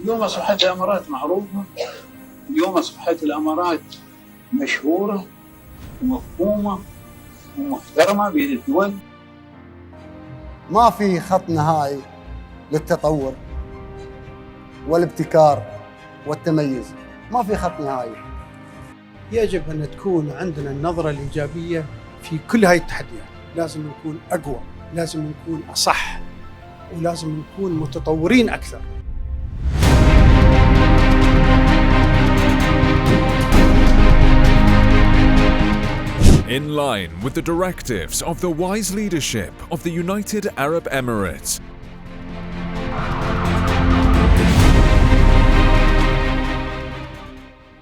اليوم أصبحت الإمارات معروفة، اليوم أصبحت الإمارات مشهورة ومفهومة ومحترمة بين الدول. ما في خط نهائي للتطور والابتكار والتميز، ما في خط نهائي. يجب أن تكون عندنا النظرة الإيجابية في كل هاي التحديات. لازم نكون أقوى، لازم نكون أصح، ولازم نكون متطورين أكثر. In line with the directives of the wise leadership of the United Arab Emirates,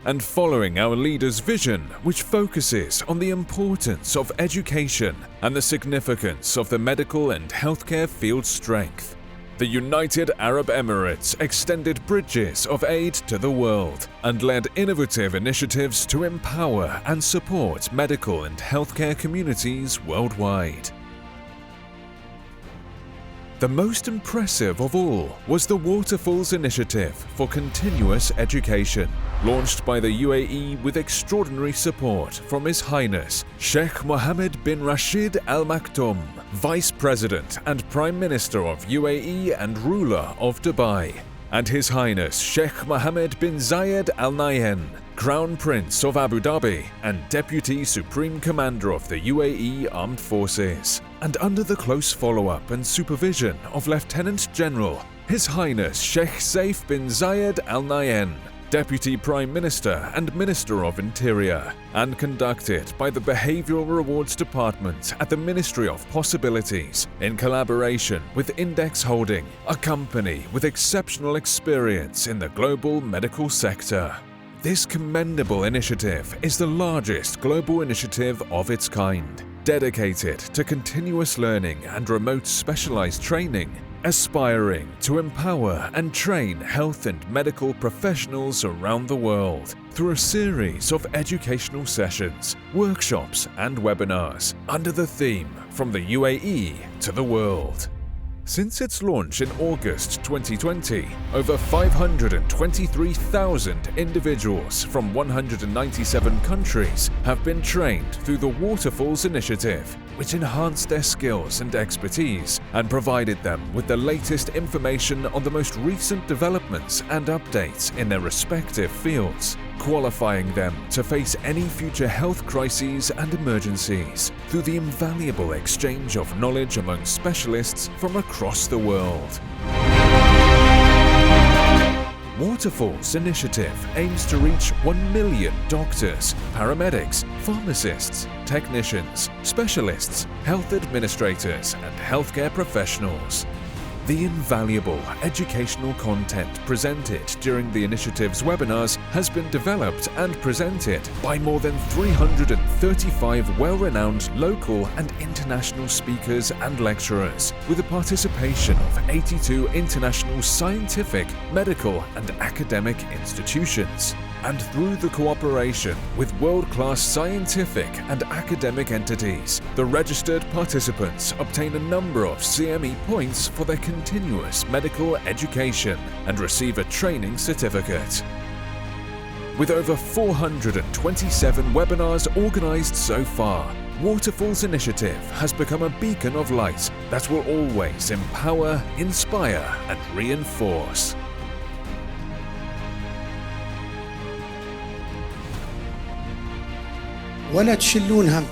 and following our leader's vision, which focuses on the importance of education and the significance of the medical and healthcare field strength, the United Arab Emirates extended bridges of aid to the world and led innovative initiatives to empower and support medical and healthcare communities worldwide. The most impressive of all was the Waterfalls initiative for continuous education, launched by the U.A.E. with extraordinary support from His Highness Sheikh Mohammed bin Rashid Al Maktoum, Vice President and Prime Minister of U.A.E. and ruler of Dubai, and His Highness Sheikh Mohammed bin Zayed Al Nahyan, Crown Prince of Abu Dhabi and Deputy Supreme Commander of the U.A.E. Armed Forces, and under the close follow-up and supervision of Lieutenant General His Highness Sheikh Saif bin Zayed Al Nahyan, Deputy Prime Minister and Minister of Interior, and conducted by the Behavioral Rewards Department at the Ministry of Possibilities in collaboration with Index Holding, a company with exceptional experience in the global medical sector. This commendable initiative is the largest global initiative of its kind, dedicated to continuous learning and remote specialized training, aspiring to empower and train health and medical professionals around the world through a series of educational sessions, workshops and webinars under the theme From the U.A.E. to the World. Since its launch in August 2020, over 523,000 individuals from 197 countries have been trained through the Waterfalls initiative, which enhanced their skills and expertise and provided them with the latest information on the most recent developments and updates in their respective fields, qualifying them to face any future health crises and emergencies through the invaluable exchange of knowledge among specialists from across the world. Waterfalls initiative aims to reach 1 million doctors, paramedics, pharmacists, technicians, specialists, health administrators, and healthcare professionals. The invaluable educational content presented during the initiative's webinars has been developed and presented by more than 335 well-renowned local and international speakers and lecturers, with the participation of 82 international scientific, medical, and academic institutions. And through the cooperation with world-class scientific and academic entities, the registered participants obtain a number of CME points for their continuous medical education and receive a training certificate. With over 427 webinars organized so far, Waterfalls Initiative has become a beacon of light that will always empower, inspire, and reinforce. ولا تشلون هم.